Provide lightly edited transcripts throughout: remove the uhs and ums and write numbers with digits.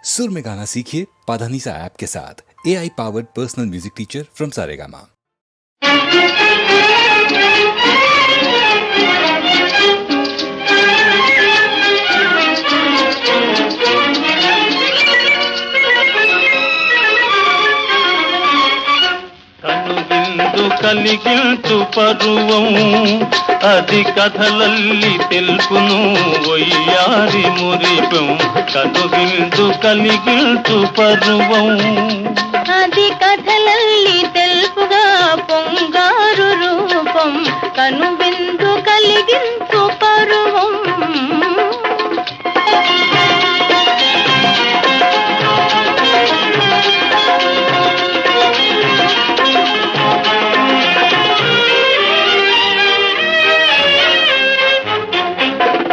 सुर में गाना सीखिए पाधानीसा ऐप के साथ। AI powered personal music teacher from Saregama. కనువిందు కలిగించు పరువం అది కథలల్లి తెలుపును వయ్యారి మురిపం. కనువిందు కలిగించు పరువం అది కథలల్లి తెలుపుగా పొంగారు రూపం. కనువిందు కలిగించు పరువం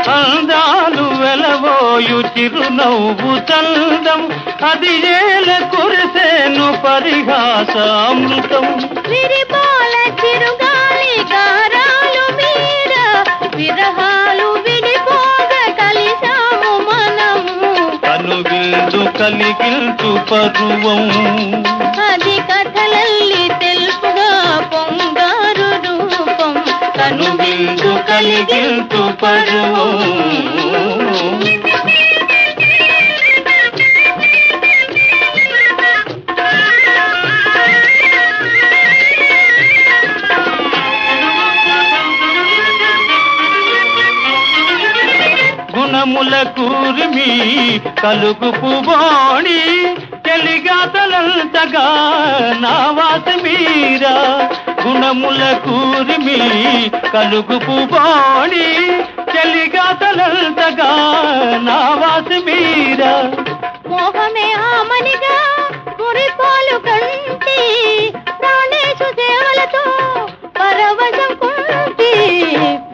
అందాలు వెలవోయు చిరునవ్వు చందం అది ఏల కురిసేను పరిహాసామృతం. విరిపాల చిరుగాలి గారాలు మీద విరహాలు విడిపోగ కలిసాము మనము. కనువిందు కలిగించు పరువం అది కథలల్లి తెలుపుగా పొంగారు రూపం. కనువిందు కలిగించు పరువం. గుణముల కూర్మి కలుగు పువాణి తెలిగాతలంతగా నా వాస మీరా. గుణముల కూర్మి కలుగు పువాణి తెలిగాతలంతగా నా వాస మీరా. మోహమే ఆమనిగా మురిపాలు కంటి ప్రాణేశు సేవలతో పరవశం కుంటి.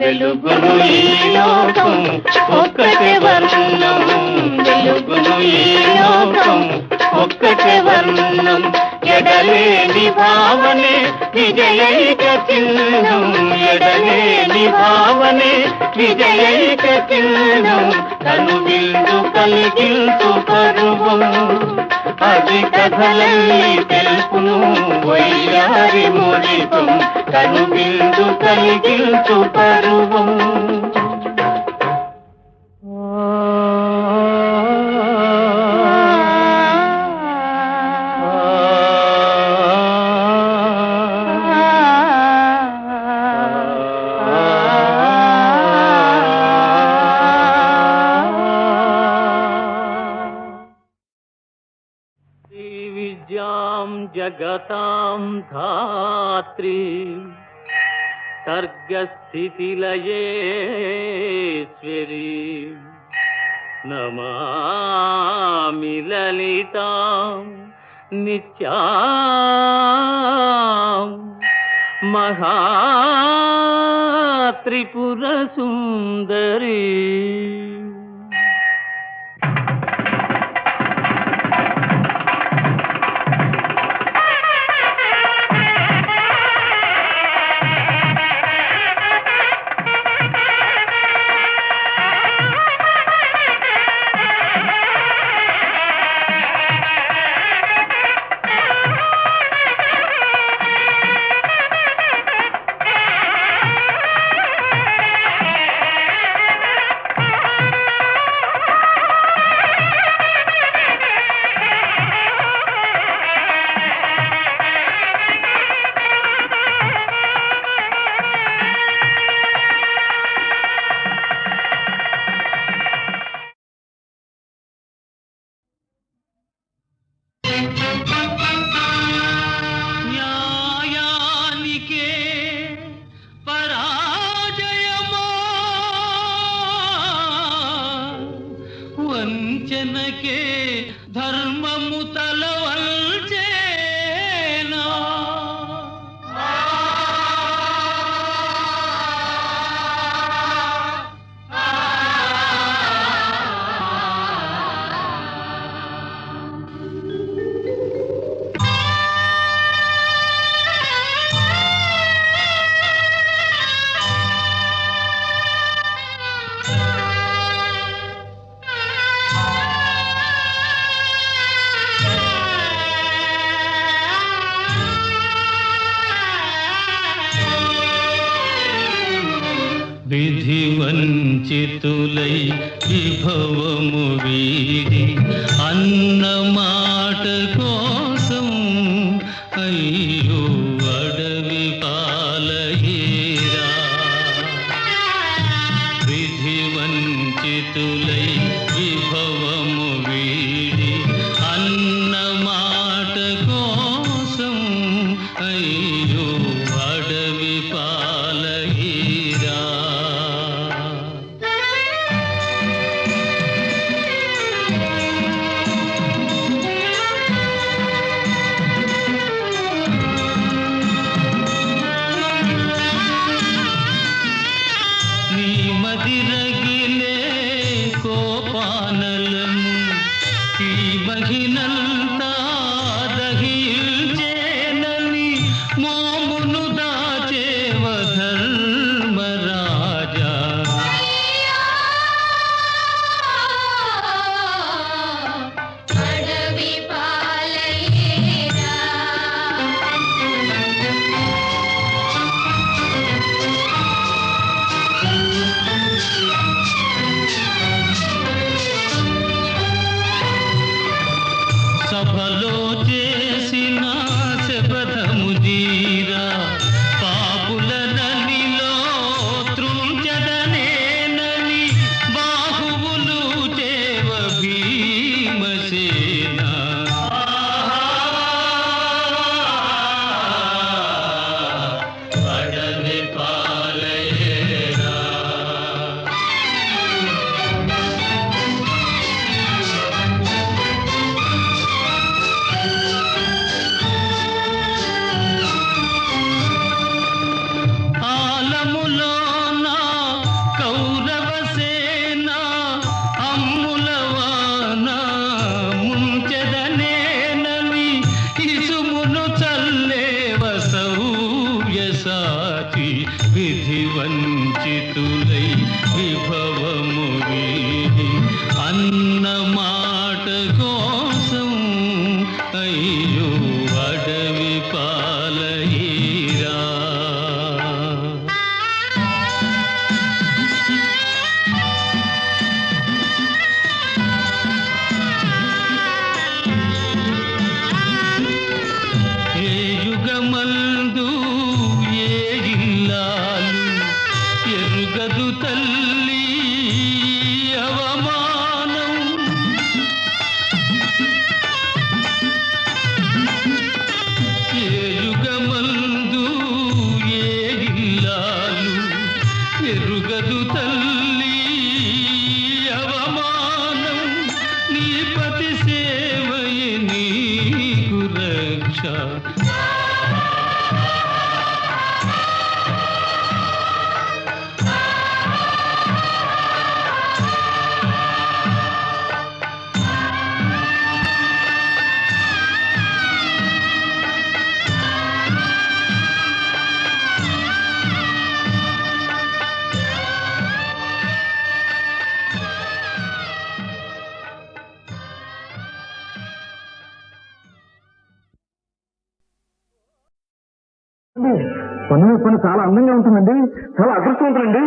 వెలుగును ఈ లోకం ఒక్కటే వర్ణం. వెలుగును ఈ లోకం ఒక్కటే వర్ణం. ఎడలేని భావనే విజయైక చిహ్నం. ఎడలేని భావనే విజయైక చిహ్నం. కనువిందు కలిగించు పరువం అది కథలల్లి తెలుపును వయ్యారి మురిపం. కనువిందు కలిగించు పరువం. విద్యాం జగతాం ధాత్రి సర్గస్థితిలయేశ్వరీ నమామి లలితాం నిత్యాం మహాత్రిపుర సుందరీ. న్యాయానికే పరాజయమో వంచనకే ధర్మము తలవల్చేనా. వంచితులై విభవము వీడి అన్న మాట కోసం అయ్యో అడవి పాలయ్యేరా. విధి వంచితులై విభవము వీడి అన్న మాట కోసం అయ్యో అడవి పాలయ్యేరా. నీ మదిరగిలే కోపానలము ఈ మహినంతా దహించేనని మోమును దాచేవ ధర్మరాజా. అడవి పాలయ్యేరా. సభలో చేసిన శపథము జీరా పాపుల నదిలో త్రుంచదనేనని బాహువులు చేవ భీమసేన. అడవి పాలయ్యేరా. ఆలములోన కౌరవ సేన అమ్ములవాన ముంచెదనేనని ఇసుమును చల్లేవ సౌవ్యసాచి. విధి వంచితులై విభవము వీడి అన్న మాట కోసం అయ్యో అడవి పాలయ్యేరా. ఏ యుగమందు ఏ ఇల్లాలు ఎరుగదు తల్లి అవమానం. ఏ యుగమందు ఏ ఇల్లాలు ఎరుగదు తల్లి అవమానం. నీ పతి సేవయే నీకు రక్ష. పన్ను పని చాలా అందంగా ఉంటుందండి, చాలా అదృష్టవంతులండి.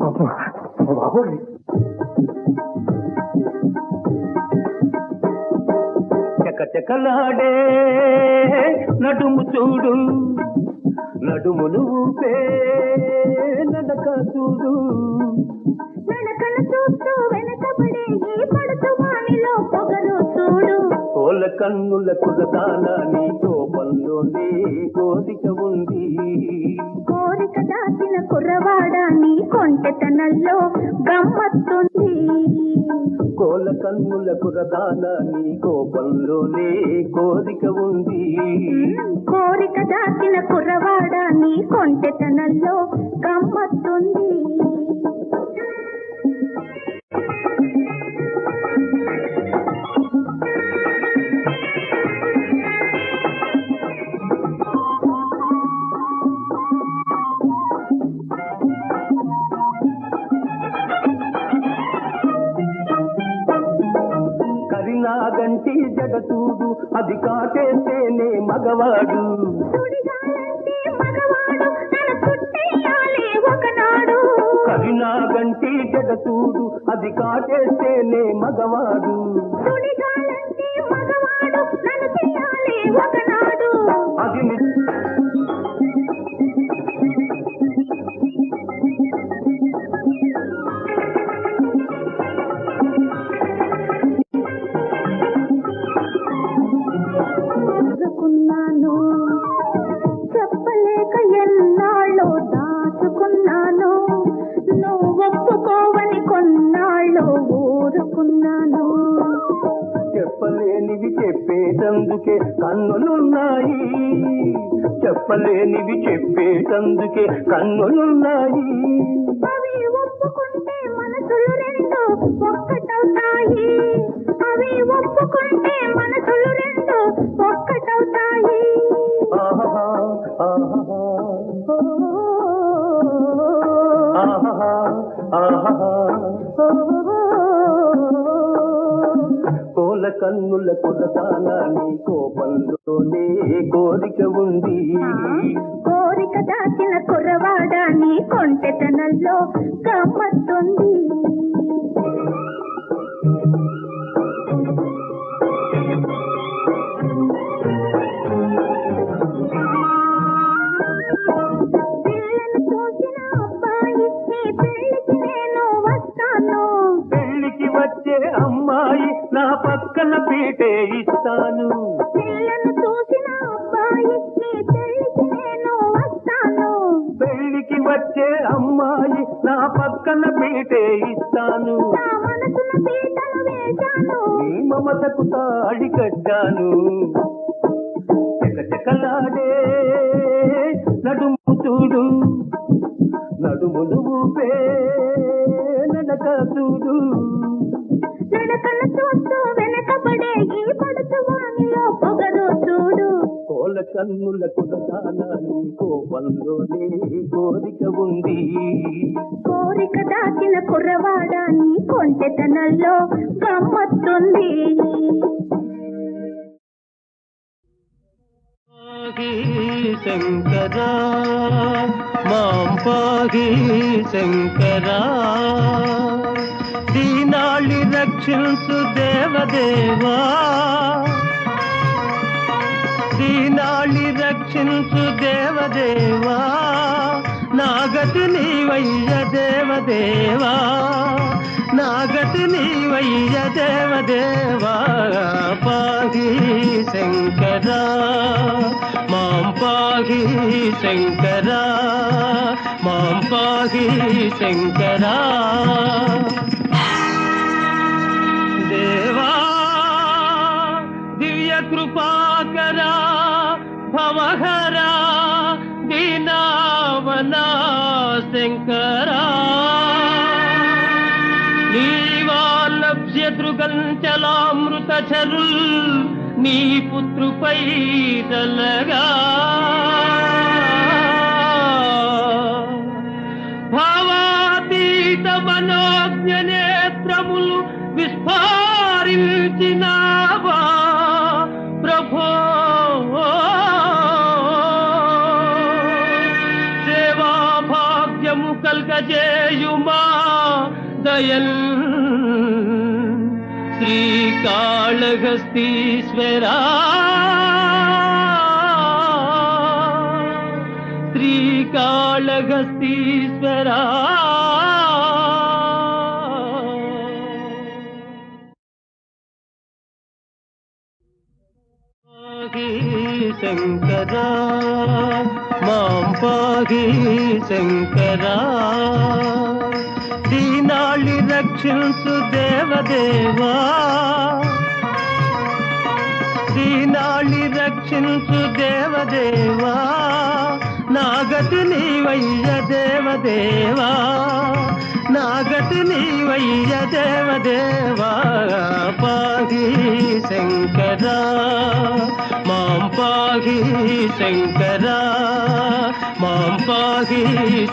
పాపం బాబోయ్. చకచకలాడే నడుము చూడు, నడుమును ఊపే నడక చూడు. నడకను చూస్తూ వెనకబడే ఈ పడుతు వానిలో పొగరు చూడు. కోల కన్నుల కులదానా నీ కోపంలోనే కోరిక ఉంది. కోరిక దాచిన కుర్రవాడా నీ కొంటెతనంలో గమ్మత్తుంది. కోల కన్నుల కులదానా నీ కోపంలోనే కోరిక ఉంది. కోరిక దాచిన కుర్రవాడా నీ కొంటెతనంలో గమ్మత్తుంది. కరినాగంటి జగ చూడు, అది కాటేస్తేనే మగవాడు. సుడిగాలంటే మగవాడు తన చుట్టయ్యా నాగంటి జడ చూడు అది కాటేస్తేనే మగవాడు సుడిగాలంటే మగవాడు నన్ను చేయాలి ఒకనాడు అది దాచుకున్నాను చెప్పలేక ఎన్నాళ్ళు దాచుకున్నాను నువ్వు ఒప్పుకోవని కొన్నాళ్ళు ఊరుకున్నాను చెప్పలేనివి చెప్పేటందుకే కన్నులున్నాయి చెప్పలేనివి చెప్పేటందుకే కన్నులున్నాయి అవి ఒప్పుకుంటే మనసులు రెండు ఒక్కటవుతాయి అవి ఒప్పుకుంటే మనసులు రెండు ఒక్కటవుతాయి ఆహా ఆహా ఆహా ఆహా కోల కన్నుల కొరతానా నీ కోపంలోనే కోరిక ఉంది కోరిక దాచిన కుర్రవాడా నీ కొంటెతనంలో గమ్మత్తుంది పిల్లను చూసిన అబ్బాయి నీ పెళ్లికి నేను వస్తాను పెళ్లికి వచ్చే అమ్మాయి నా పక్కన పీటే ఇస్తాను పిల్లను చూసిన అబ్బాయి నీ పెళ్లికి నేను వస్తాను పెళ్లికి వచ్చే అమ్మాయి నా పక్కన పీటే ఇస్తాను నా మనసున పీటను వేశాను నీ మమతకు తాడి కట్టాను చకచకలాడే నడుము చూడు నడుములు ఊపే నడక చూడు నడకను చూస్తూ వెనకబడే ఈ పడుతు వానిలో పొగరు చూడు కోల కన్నుల కుదతానా నీ కోపంలోనే కోరిక ఉంది కోరిక దాచిన కుర్రవాడా నీ కొంటెతనంలో గమ్మత్తుంది శంకరా మాం పాహి శంకరా దీనాళి రక్షించు దేవదేవా దీనాళి రక్షించు దేవదేవా నాగతి నీవయ్య దేవదేవా నాగతి నీవయ్య దేవదేవా పాహి శంకరా మాం పాహి శంకరా మాం పాహి శంకరా దేవా దివ్య కృపాకరా భవహరా దీనావనా శంకరా నీవాలభ్యతృగంచలామృత చరుల్ నీ పుత్రుపై దలగా భావాతీత మనోజ్ఞ నేత్రములు విస్ఫారించినావా ప్రభో సేవా భాగ్యము కల్గజేయుమా దయల్ శ్రీకాళహస్తీశ్వరా శ్రీకాళహస్తీశ్వరా శంకరా మాం పాహి శంకరా దీనాళి రక్షించు దేవదేవా దీనాళి రక్షించు దేవదేవా నాగతి నీవయ్య దేవదేవా నాగతి నీవయ్య దేవదేవా పాహి శంకరా మాం పాహి శంకరా మాం పాహి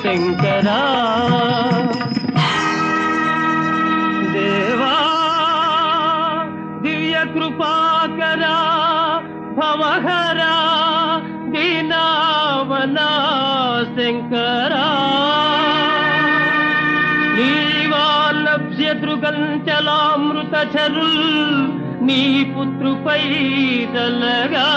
శంకరా దేవా దివ్య కృపాకరా భవహరా దీనావనా శంకరా శత్రుగంచలామృత చరుల్ నీ పుత్రుపై తలగా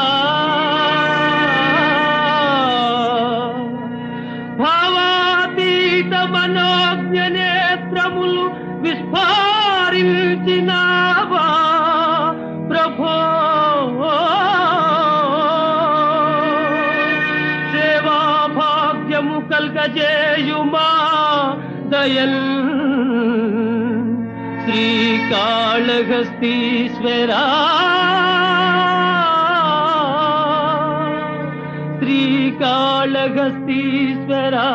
భావాతీత మనోజ్ఞ నేత్రములు విస్ఫారించినావా ప్రభో సేవా భాగ్యము కల్గజేయుమా దయల్ శ్రీకాళహస్తీశ్వరా శ్రీకాళహస్తీశ్వరా